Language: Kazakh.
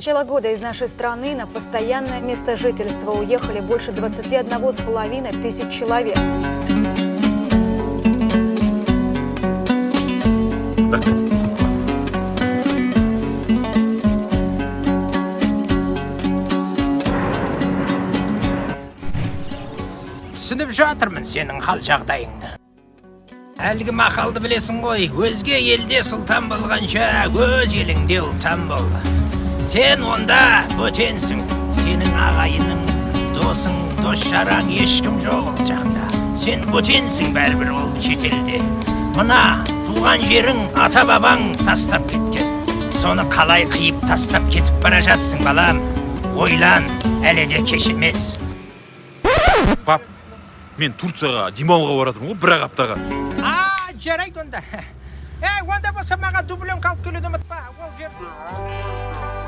начала года из нашей страны на постоянное место жительства уехали больше 21,5 тысяч человек. Түсініп жатырмын сенің хал жағдайыңды. Әлгі мақалды білесің ғой, өзге елде сұлтан болғанша, өз еліңде ұлтан бол. Сен онда бөтенсің, сенің ағайының, досың, дос-жараң ешкім жоқ ол жақта. Сен бөтенсің бәрібір ол шетелде. Мына туған жерің, ата-бабаң тастап кеткен. Соны қалай қиып тастап кетіп бара жатсың, балам? Ойлан, әлі де кеш емес. Пап, мен Турцияға демалуға баратырмын ғой, бір-ақ аптаға. Жарайды онда. Онда болса маған дубленка алып келуді ұмытпа. Ол жер